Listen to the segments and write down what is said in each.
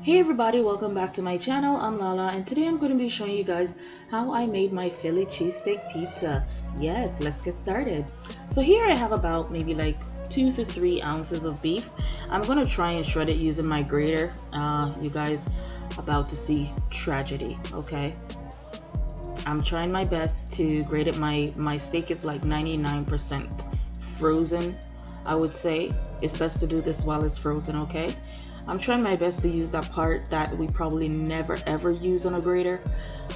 Hey everybody, welcome back to my channel. I'm Lala and today I'm going to be showing you guys how I made my Philly cheesesteak pizza. Yes, let's get started. So here I have about maybe like 2 to 3 ounces of beef. I'm going to try and shred it using my grater. You guys about to see tragedy, okay? I'm trying my best to grate it. My steak is like 99% frozen, I would say. It's best to do this while it's frozen, okay? I'm trying my best to use that part that we probably never ever use on a grater.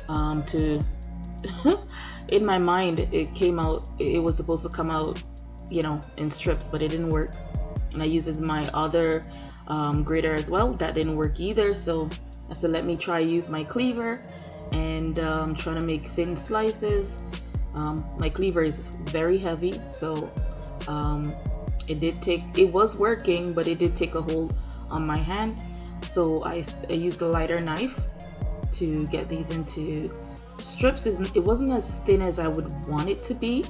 To in my mind it came out, it was supposed to come out, you know, in strips, but it didn't work. And I used my other grater as well. That didn't work either. So I said, let me try use my cleaver and trying to make thin slices. My cleaver is very heavy, so it was working, but it did take a hold on my hand. So I used a lighter knife to get these into strips. It wasn't as thin as I would want it to be,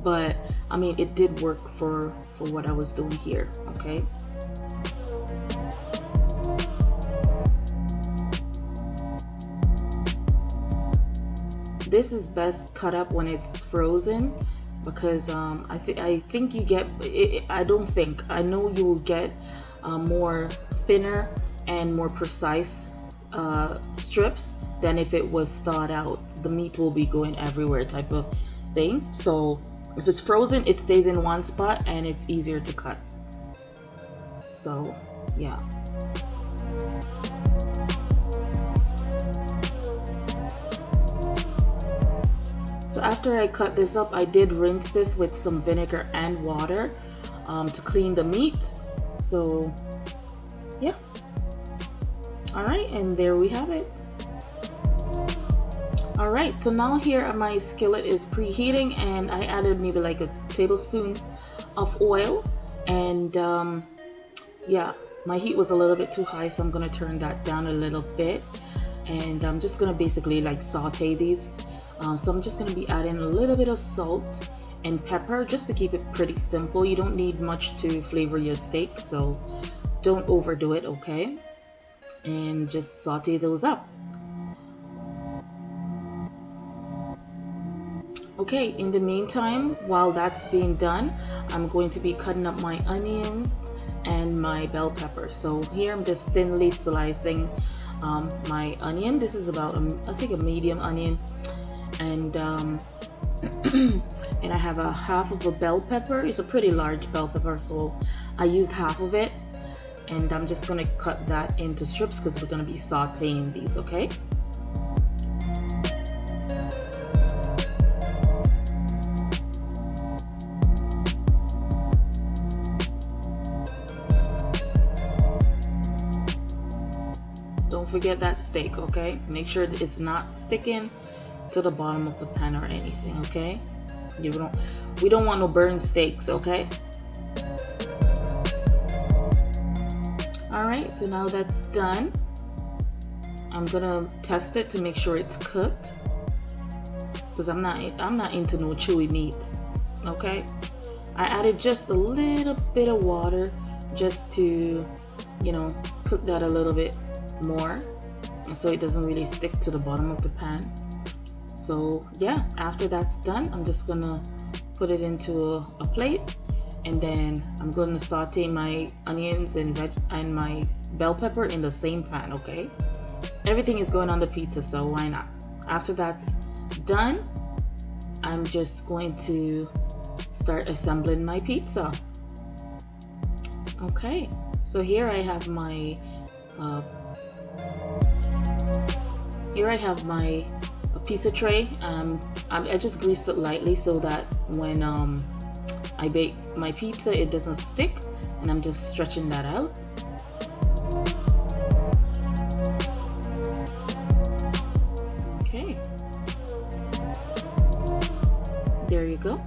but I mean it did work for what I was doing here, okay? This is best cut up when it's frozen because I think you get it, I know you will get more thinner and more precise strips than if it was thawed out. The meat will be going everywhere type of thing. So if it's frozen, it stays in one spot and it's easier to cut. So yeah. So after I cut this up, I did rinse this with some vinegar and water to clean the meat. So yeah. Alright, and there we have it. Alright, so now here my skillet is preheating and I added maybe like a tablespoon of oil, and yeah, my heat was a little bit too high, so I'm gonna turn that down a little bit, and I'm just gonna basically like saute these. So I'm just gonna be adding a little bit of salt and pepper just to keep it pretty simple. You don't need much to flavor your steak, so don't overdo it, okay? And just saute those up. Okay, in the meantime, while that's being done, I'm going to be cutting up my onion and my bell pepper. So here I'm just thinly slicing my onion. This is about I think a medium onion, and and I have a half of a bell pepper. It's a pretty large bell pepper, so I used half of it, and I'm just gonna cut that into strips because we're gonna be sauteing these, okay? Don't forget that steak, okay? Make sure that it's not sticking to the bottom of the pan or anything, okay? We don't want no burned steaks, okay? Alright, so now that's done. I'm gonna test it to make sure it's cooked, because I'm not into no chewy meat, okay? I added just a little bit of water just to, you know, cook that a little bit more so it doesn't really stick to the bottom of the pan. So yeah, after that's done, I'm just gonna put it into a plate, and then I'm gonna saute my onions and my bell pepper in the same pan, okay? Everything is going on the pizza, so why not? After that's done, I'm just going to start assembling my pizza. Okay, so here I have my pizza tray. I just greased it lightly so that when I bake my pizza it doesn't stick, and I'm just stretching that out. Okay, there you go.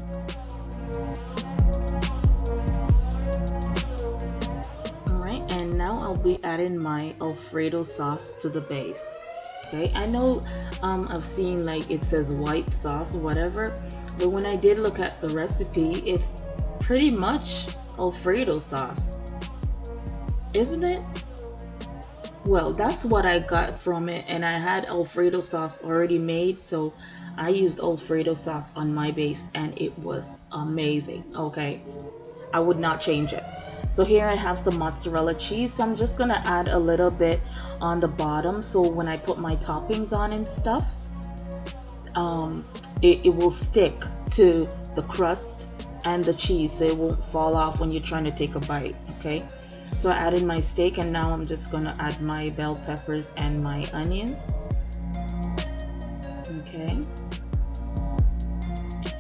Alright, and now I'll be adding my Alfredo sauce to the base. Okay, I know I've seen like it says white sauce or whatever, but when I did look at the recipe, it's pretty much Alfredo sauce, isn't it? Well, that's what I got from it, and I had Alfredo sauce already made, so I used Alfredo sauce on my base, and it was amazing. Okay, I would not change it. So here I have some mozzarella cheese. So I'm just gonna add a little bit on the bottom, so when I put my toppings on and stuff, it will stick to the crust and the cheese, so it won't fall off when you're trying to take a bite. Okay, so I added my steak, and now I'm just gonna add my bell peppers and my onions. Okay,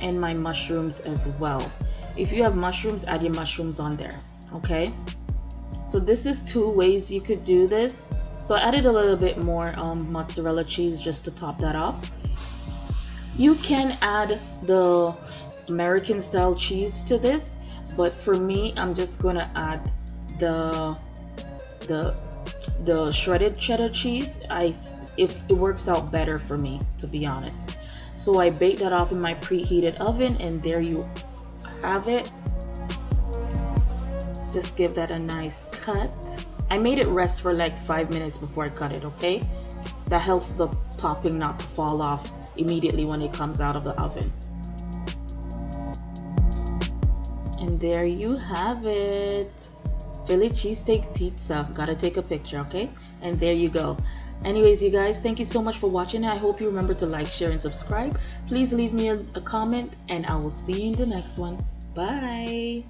and my mushrooms as well. If you have mushrooms, add your mushrooms on there. Okay, so this is two ways you could do this. So I added a little bit more mozzarella cheese just to top that off. You can add the American style cheese to this, but for me, I'm just gonna add the shredded cheddar cheese. If it works out better for me, to be honest. So I baked that off in my preheated oven, and there you have it. Just give that a nice cut. I made it rest for like 5 minutes before I cut it. Okay, that helps the topping not to fall off immediately when it comes out of the oven. And there you have it, Philly cheesesteak pizza. Gotta take a picture, okay? And there you go. Anyways, you guys, thank you so much for watching. I hope you remember to like, share, and subscribe. Please leave me a comment, and I will see you in the next one. Bye.